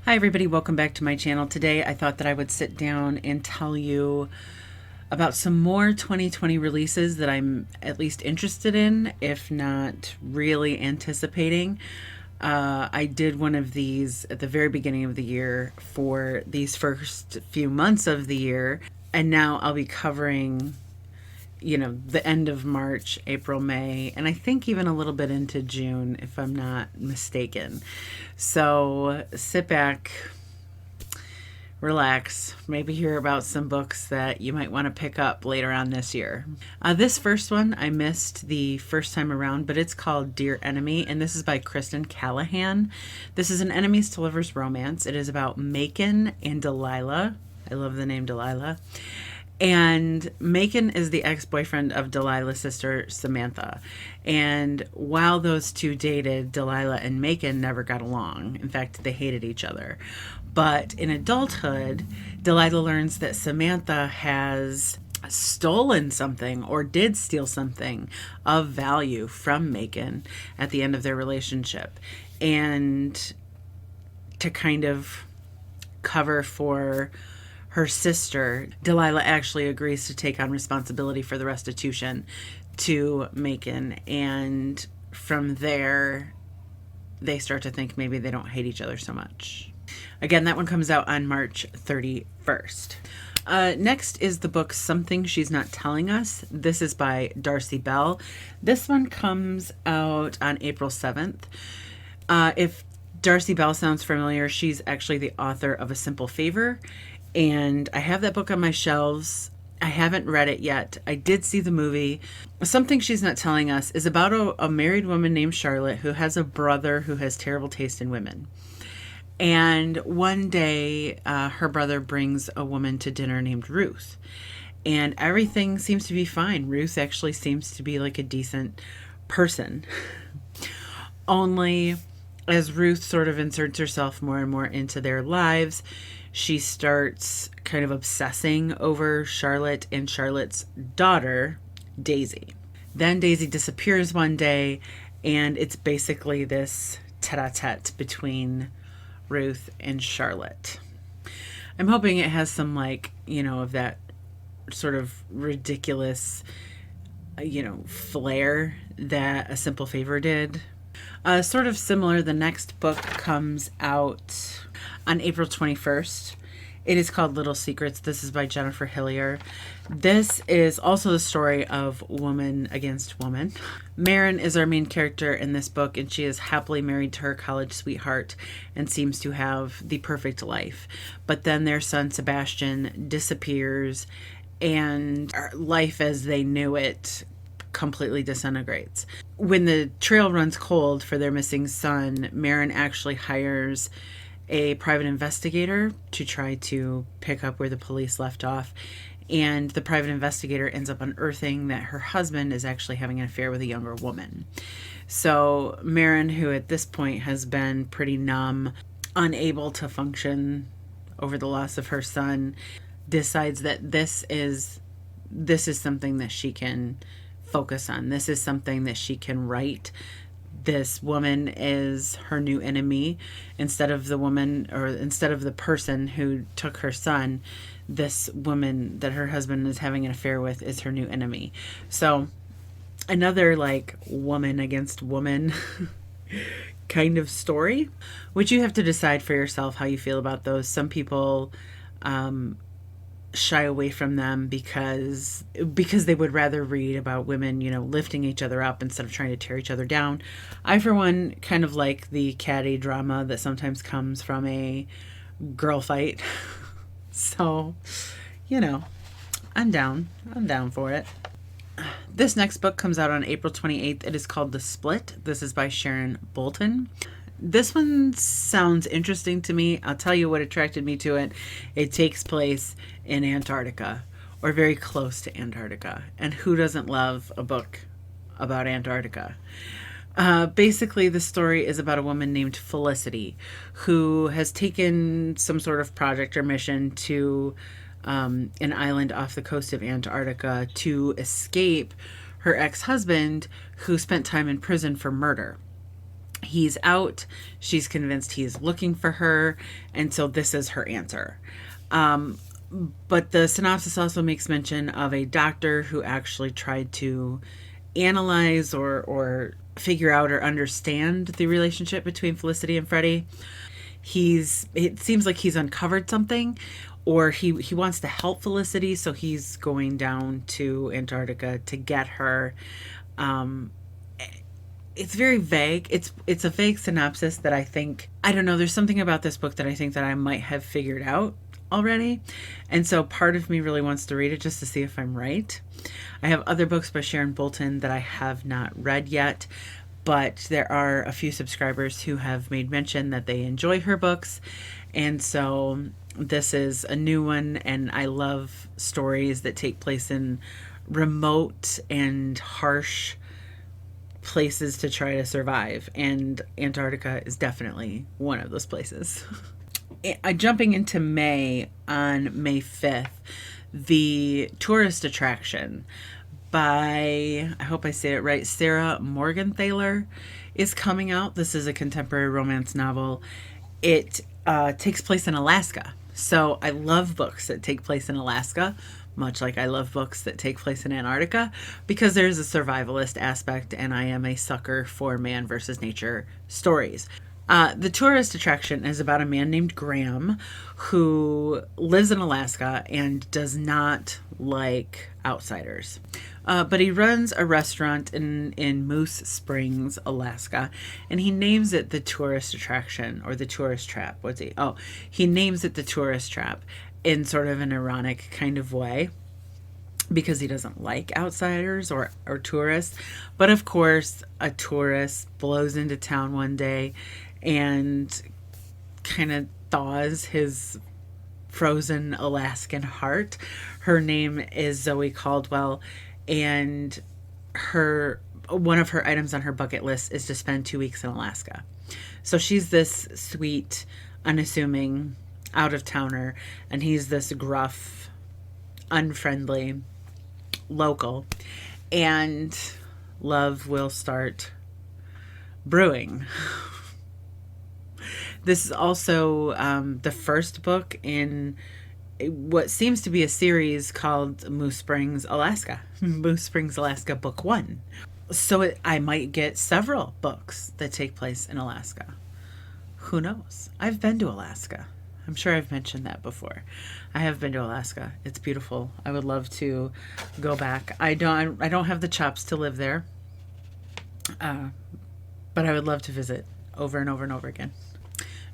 Hi everybody, welcome back to my channel. Today I thought that I would sit down and tell you about some more 2020 releases that I'm at least interested in, if not really anticipating. I did one of these at the very beginning of the year for these first few months of the year, and now I'll be covering the end of March, April, May, and I think even a little bit into June, if I'm not mistaken. So sit back, relax, maybe hear about some books that you might want to pick up later on this year. This first one I missed the first time around, but it's called Dear Enemy, and this is by Kristen Callihan. This is an enemies to lovers romance. It is about Macon and Delilah. I love the name Delilah. And Macon is the ex-boyfriend of Delilah's sister, Samantha. And while those two dated, Delilah and Macon never got along. In fact, they hated each other. But in adulthood, Delilah learns that Samantha has stolen something, or did steal something of value from Macon at the end of their relationship. And to kind of cover for her sister, Delilah actually agrees to take on responsibility for the restitution to Macon. And from there, they start to think maybe they don't hate each other so much. Again, that one comes out on March 31st. Next is the book Something She's Not Telling Us. This is by Darcey Bell. This one comes out on April 7th. If Darcey Bell sounds familiar, she's actually the author of A Simple Favor. And I have that book on my shelves. I haven't read it yet. I did see the movie. Something She's Not Telling Us is about a married woman named Charlotte who has a brother who has terrible taste in women. And one day, her brother brings a woman to dinner named Ruth. And everything seems to be fine. Ruth actually seems to be like a decent person. Only as Ruth sort of inserts herself more and more into their lives, she starts kind of obsessing over Charlotte and Charlotte's daughter, Daisy. Then Daisy disappears one day, and it's basically this tete-a-tete between Ruth and Charlotte. I'm hoping it has some, of that sort of ridiculous, flair that A Simple Favor did. Sort of similar, the next book comes out on April 21st. It is called Little Secrets. This is by Jennifer Hillier. This is also the story of woman against woman. Marin is our main character in this book, and she is happily married to her college sweetheart and seems to have the perfect life. But then their son Sebastian disappears, and life as they knew it completely disintegrates. When the trail runs cold for their missing son, Marin actually hires a private investigator to try to pick up where the police left off. And the private investigator ends up unearthing that her husband is actually having an affair with a younger woman. So Marin, who at this point has been pretty numb, unable to function over the loss of her son, decides that this is something that she can focus on. This is something that she can write. This woman is her new enemy. Instead of the person who took her son, this woman that her husband is having an affair with is her new enemy. So another woman against woman kind of story, which you have to decide for yourself how you feel about those. Some people shy away from them because they would rather read about women, lifting each other up instead of trying to tear each other down. I, for one, kind of like the catty drama that sometimes comes from a girl fight. So, I'm down for it. This next book comes out on April 28th. It is called The Split. This is by Sharon Bolton. This one sounds interesting to me. I'll tell you what attracted me to it. It takes place in Antarctica, or very close to Antarctica. And who doesn't love a book about Antarctica? Basically, the story is about a woman named Felicity who has taken some sort of project or mission to an island off the coast of Antarctica to escape her ex-husband, who spent time in prison for murder. He's out. She's convinced he's looking for her. And so this is her answer. But the synopsis also makes mention of a doctor who actually tried to analyze or figure out or understand the relationship between Felicity and Freddie. It seems like he's uncovered something, or he wants to help Felicity, so he's going down to Antarctica to get her. It's very vague. It's a vague synopsis that I don't know, there's something about this book that I think that I might have figured out already. And so part of me really wants to read it just to see if I'm right. I have other books by Sharon Bolton that I have not read yet, but there are a few subscribers who have made mention that they enjoy her books. And so this is a new one, and I love stories that take place in remote and harsh places to try to survive, and Antarctica is definitely one of those places. Jumping into May, on May 5th, The Tourist Attraction by, I hope I say it right, Sarah Morgenthaler is coming out. This is a contemporary romance novel. It takes place in Alaska. So I love books that take place in Alaska, much like I love books that take place in Antarctica, because there's a survivalist aspect, and I am a sucker for man versus nature stories. The Tourist Attraction is about a man named Graham who lives in Alaska and does not like outsiders. But he runs a restaurant in Moose Springs, Alaska, and he names it the Tourist Attraction, or the Tourist Trap. He names it the Tourist Trap in sort of an ironic kind of way, because he doesn't like outsiders or tourists. But of course, a tourist blows into town one day and kind of thaws his frozen Alaskan heart. Her name is Zoje Caldwell, and one of her items on her bucket list is to spend 2 weeks in Alaska. So she's this sweet, unassuming out-of-towner, and he's this gruff, unfriendly local, and love will start brewing. This is also the first book in what seems to be a series called Moose Springs, Alaska. Moose Springs, Alaska, Book 1. So I might get several books that take place in Alaska. Who knows? I've been to Alaska. I'm sure I've mentioned that before. I have been to Alaska. It's beautiful. I would love to go back. I don't have the chops to live there, but I would love to visit over and over and over again.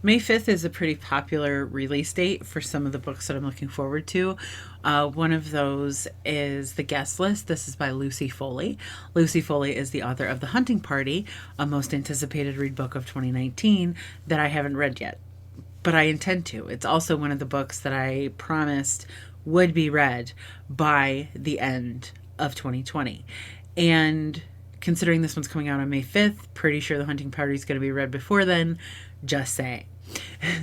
May 5th is a pretty popular release date for some of the books that I'm looking forward to. One of those is The Guest List. This is by Lucy Foley. Lucy Foley is the author of The Hunting Party, a most anticipated read book of 2019 that I haven't read yet, but I intend to. It's also one of the books that I promised would be read by the end of 2020. And considering this one's coming out on May 5th, pretty sure The Hunting Party is going to be read before then. Just saying.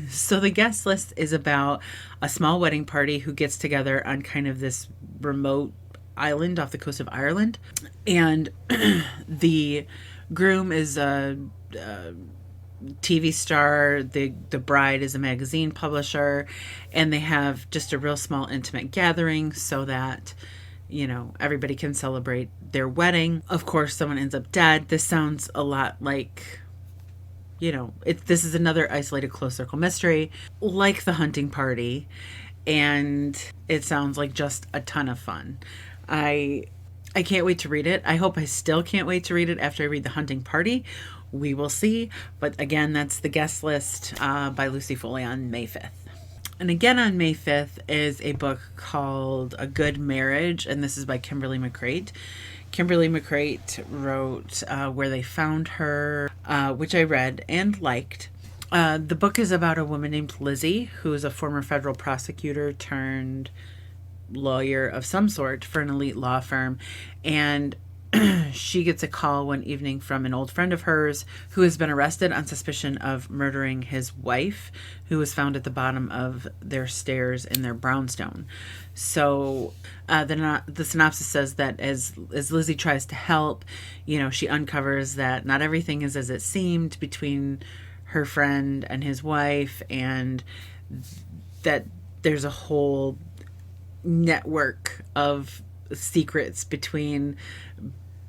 So The Guest List is about a small wedding party who gets together on kind of this remote island off the coast of Ireland. And the groom is a TV star, the bride is a magazine publisher, and they have just a real small intimate gathering so that, everybody can celebrate their wedding. Of course, someone ends up dead. This sounds a lot like, this is another isolated close circle mystery, like The Hunting Party, and it sounds like just a ton of fun. I can't wait to read it. I hope I still can't wait to read it after I read The Hunting Party. We will see. But again, that's The Guest List by Lucy Foley on May 5th. And again on May 5th is a book called A Good Marriage, and this is by Kimberly McCreight. Kimberly McCreight wrote Where They Found Her, which I read and liked. The book is about a woman named Lizzie, who is a former federal prosecutor turned lawyer of some sort for an elite law firm. And she gets a call one evening from an old friend of hers who has been arrested on suspicion of murdering his wife, who was found at the bottom of their stairs in their brownstone. So the synopsis says that as Lizzie tries to help, she uncovers that not everything is as it seemed between her friend and his wife, and that there's a whole network of secrets between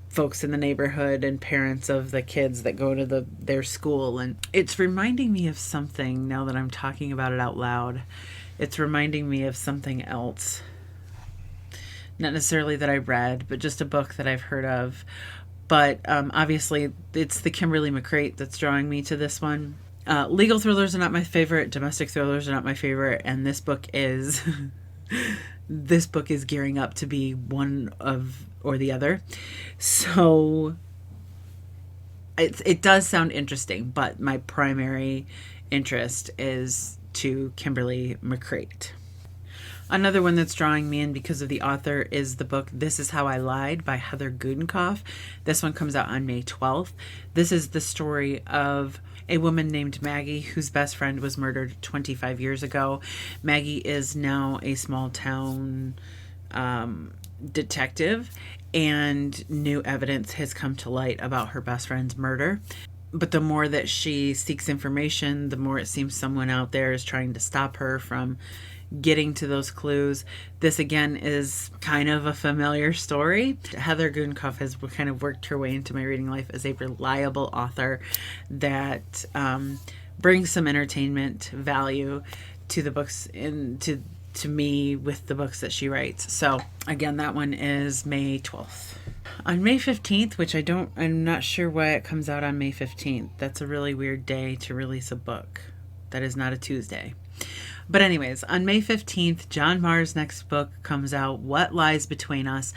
folks in the neighborhood and parents of the kids that go to their school. And it's reminding me of something now that I'm talking about it out loud. It's reminding me of something else. Not necessarily that I read, but just a book that I've heard of. But obviously, it's the Kimberly McCreight that's drawing me to this one. Legal thrillers are not my favorite. Domestic thrillers are not my favorite. And this book is... this book is gearing up to be one of or the other. So it does sound interesting, but my primary interest is to Kimberly McCreight. Another one that's drawing me in because of the author is the book This Is How I Lied by Heather Gudenkauf. This one comes out on May 12th. This is the story of a woman named Maggie whose best friend was murdered 25 years ago. Maggie is now a small town detective, and new evidence has come to light about her best friend's murder. But the more that she seeks information, the more it seems someone out there is trying to stop her from getting to those clues. This again is kind of a familiar story. Heather Gudenkauf has kind of worked her way into my reading life as a reliable author that brings some entertainment value to the books and to me with the books that she writes. So again, that one is May 12th. On May 15th, which I'm not sure why it comes out on May 15th. That's a really weird day to release a book. That is not a Tuesday. But anyways, on May 15th, John Marr's next book comes out, What Lies Between Us.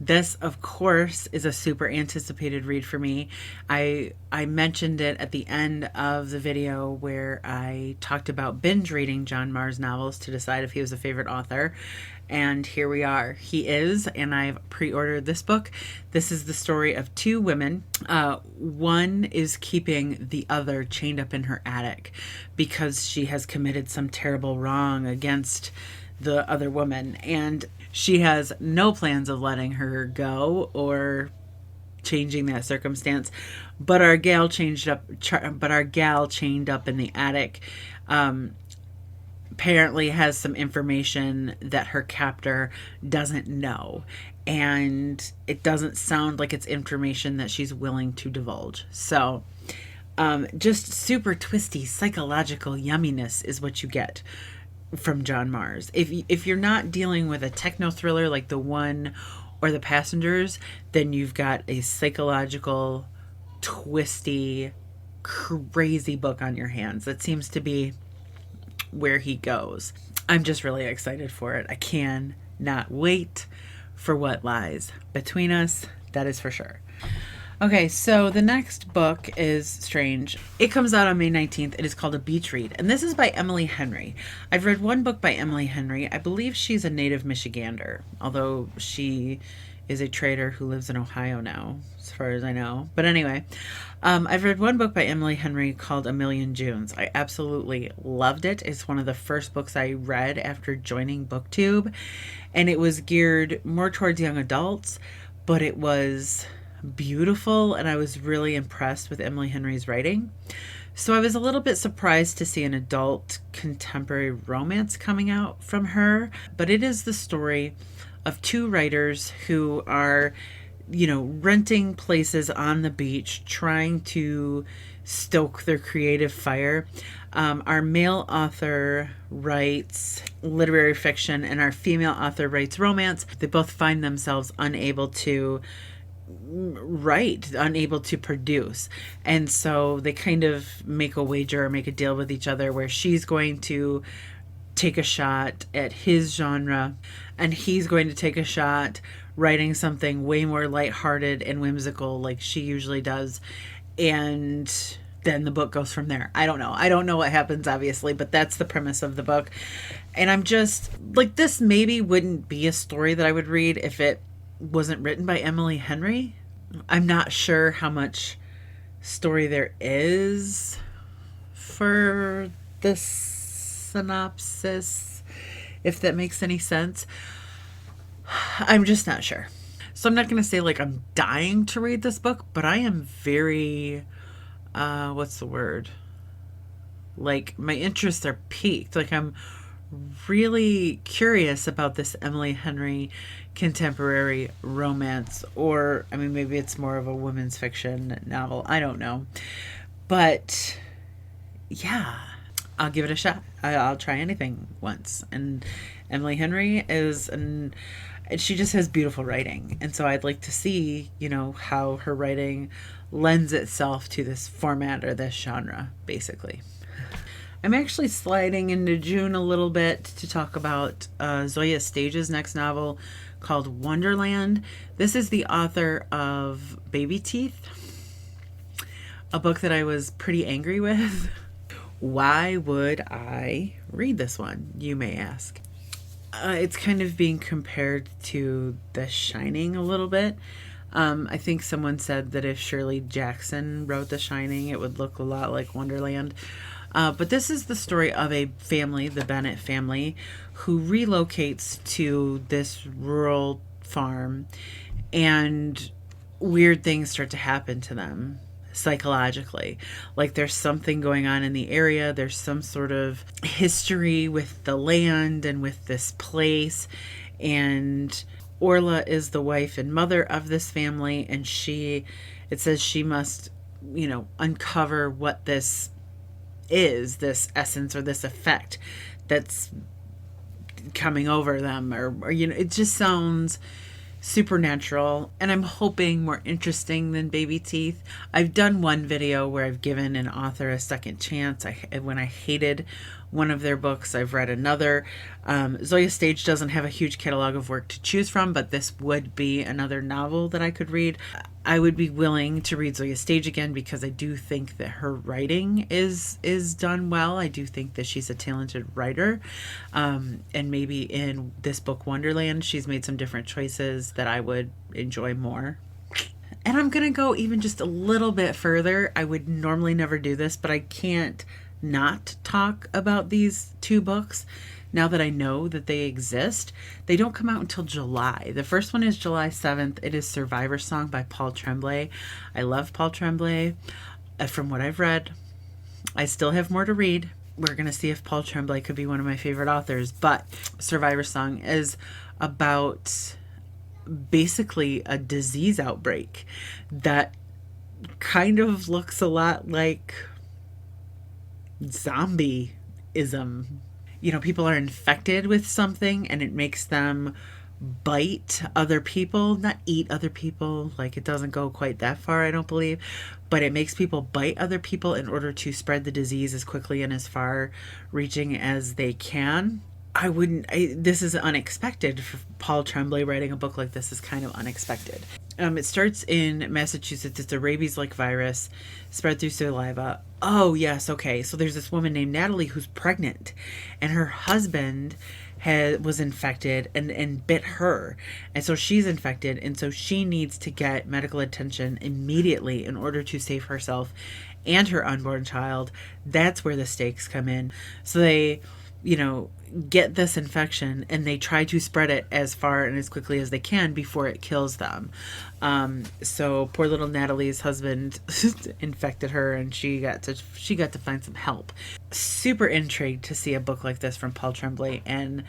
This, of course, is a super anticipated read for me. I mentioned it at the end of the video where I talked about binge reading John Marr's novels to decide if he was a favorite author. And here we are. He is, and I've pre-ordered this book. This is the story of two women. One is keeping the other chained up in her attic because she has committed some terrible wrong against the other woman. And she has no plans of letting her go or changing that circumstance. But our gal chained up in the attic apparently has some information that her captor doesn't know, and it doesn't sound like it's information that she's willing to divulge. So just super twisty psychological yumminess is what you get from John Marr's. If you're not dealing with a techno thriller like The One or The Passengers, then you've got a psychological, twisty, crazy book on your hands. That seems to be where he goes. I'm just really excited for it. I can not wait for What Lies Between Us. That is for sure. Okay, so the next book is strange. It comes out on May 19th. It is called A Beach Read, and this is by Emily Henry. I've read one book by Emily Henry. I believe she's a native Michigander, although she is a trader who lives in Ohio now, as far as I know. But anyway, I've read one book by Emily Henry called A Million Junes. I absolutely loved it. It's one of the first books I read after joining BookTube, and it was geared more towards young adults, but it was beautiful, and I was really impressed with Emily Henry's writing. So I was a little bit surprised to see an adult contemporary romance coming out from her, but it is the story of two writers who are, renting places on the beach, trying to stoke their creative fire. Our male author writes literary fiction, and our female author writes romance. They both find themselves unable to write, unable to produce. And so they kind of make a wager or make a deal with each other where she's going to take a shot at his genre and he's going to take a shot writing something way more lighthearted and whimsical like she usually does. And then the book goes from there. I don't know what happens, obviously, but that's the premise of the book. And I'm just like, this maybe wouldn't be a story that I would read if it wasn't written by Emily Henry, I'm not sure how much story there is for this synopsis, if that makes any sense. I'm just not sure. So I'm not going to say like I'm dying to read this book, but I am very, what's the word? Like my interests are piqued. Like I'm really curious about this Emily Henry contemporary romance, or I mean, maybe it's more of a women's fiction novel. I don't know. But yeah, I'll give it a shot. I'll try anything once. And Emily Henry is she just has beautiful writing. And so I'd like to see, how her writing lends itself to this format or this genre, basically. I'm actually sliding into June a little bit to talk about Zoje Stage's next novel called Wonderland. This is the author of Baby Teeth, a book that I was pretty angry with. Why would I read this one, you may ask? It's kind of being compared to The Shining a little bit. I think someone said that if Shirley Jackson wrote The Shining, it would look a lot like Wonderland. But this is the story of a family, the Bennett family, who relocates to this rural farm, and weird things start to happen to them psychologically. Like there's something going on in the area. There's some sort of history with the land and with this place. And Orla is the wife and mother of this family, and it says she must, uncover what this is, this essence or this effect that's coming over them, or it just sounds supernatural, and I'm hoping more interesting than Baby Teeth. I've done one video where I've given an author a second chance. When I hated one of their books, I've read another. Zoje Stage doesn't have a huge catalog of work to choose from, but this would be another novel that I could read. I would be willing to read Zoje Stage again because I do think that her writing is done well. I do think that she's a talented writer. And maybe in this book, Wonderland, she's made some different choices that I would enjoy more. And I'm going to go even just a little bit further. I would normally never do this, but I can't not talk about these two books now that I know that they exist. They don't come out until July. The first one is July 7th. It is Survivor Song by Paul Tremblay. I love Paul Tremblay. From what I've read, I still have more to read. We're going to see if Paul Tremblay could be one of my favorite authors. But Survivor Song is about basically a disease outbreak that kind of looks a lot like zombieism. People are infected with something and it makes them bite other people, not eat other people. Like, it doesn't go quite that far, I don't believe, but it makes people bite other people in order to spread the disease as quickly and as far reaching as they can. This is unexpected. For Paul Tremblay writing a book like this is kind of unexpected. It starts in Massachusetts. It's a rabies-like virus spread through saliva. Oh, yes, okay. So there's this woman named Natalie who's pregnant, and her husband was infected and bit her. And so she's infected, and so she needs to get medical attention immediately in order to save herself and her unborn child. That's where the stakes come in. So they, get this infection and they try to spread it as far and as quickly as they can before it kills them. So poor little Natalie's husband infected her, and she got to find some help. Super intrigued to see a book like this from Paul Tremblay, and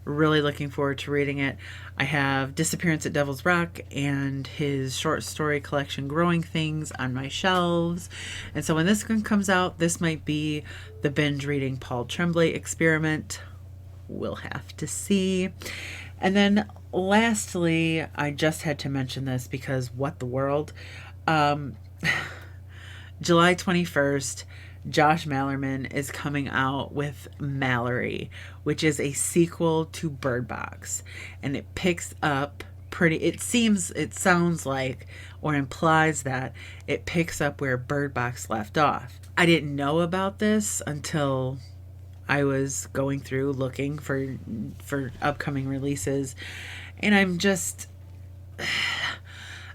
really looking forward to reading it. I have Disappearance at Devil's Rock and his short story collection Growing Things on my shelves. And so when this one comes out, this might be the binge reading Paul Tremblay experiment. We'll have to see. And then lastly, I just had to mention this because what the world? July 21st, Josh Malerman is coming out with Malorie, which is a sequel to Bird Box. And it picks up it sounds like, or implies that it picks up where Bird Box left off. I didn't know about this until I was going through looking for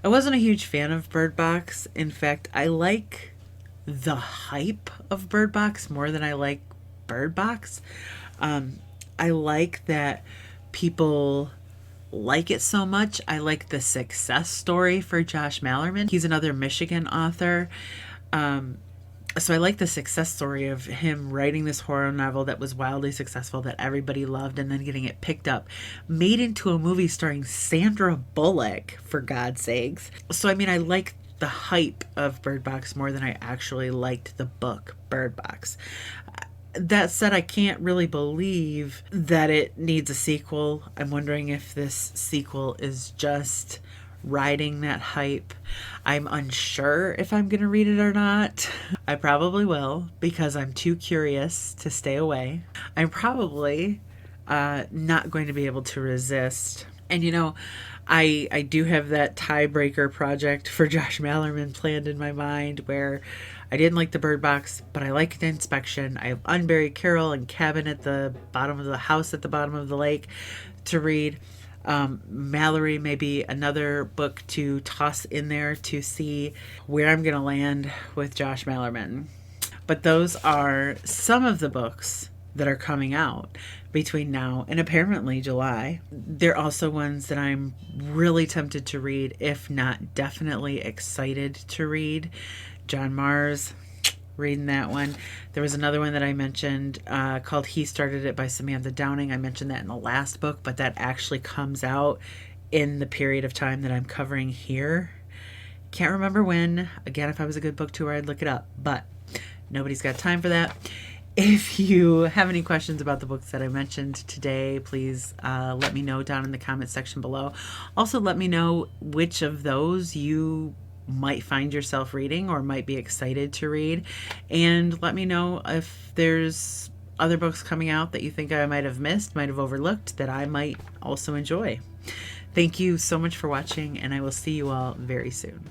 I wasn't a huge fan of Bird Box. In fact, I like the hype of Bird Box more than I like Bird Box. I like that people like it so much. I like the success story for Josh Malerman. He's another Michigan author. So I like the success story of him writing this horror novel that was wildly successful, that everybody loved, and then getting it picked up, made into a movie starring Sandra Bullock, for God's sakes. So I mean, I like the hype of Bird Box more than I actually liked the book Bird Box. That said, I can't really believe that it needs a sequel. I'm wondering if this sequel is just riding that hype. I'm unsure if I'm going to read it or not. I probably will, because I'm too curious to stay away. I'm probably not going to be able to resist. And you know, I do have that tiebreaker project for Josh Malerman planned in my mind, where I didn't like the Bird Box, but I liked Inspection. I have Unburied Carol and Cabin at the Bottom of the House at the Bottom of the Lake to read. Malorie may be another book to toss in there to see where I'm going to land with Josh Malerman. But those are some of the books that are coming out between now and apparently July. They're also ones that I'm really tempted to read, if not definitely excited to read. John Mars, reading that one. There was another one that I mentioned called He Started It by Samantha Downing. I mentioned that in the last book, but that actually comes out in the period of time that I'm covering here. Can't remember when. Again, if I was a good book tour, I'd look it up, but nobody's got time for that. If you have any questions about the books that I mentioned today, please let me know down in the comment section below. Also, let me know which of those you might find yourself reading or might be excited to read. And let me know if there's other books coming out that you think I might have missed, might have overlooked, that I might also enjoy. Thank you so much for watching, and I will see you all very soon.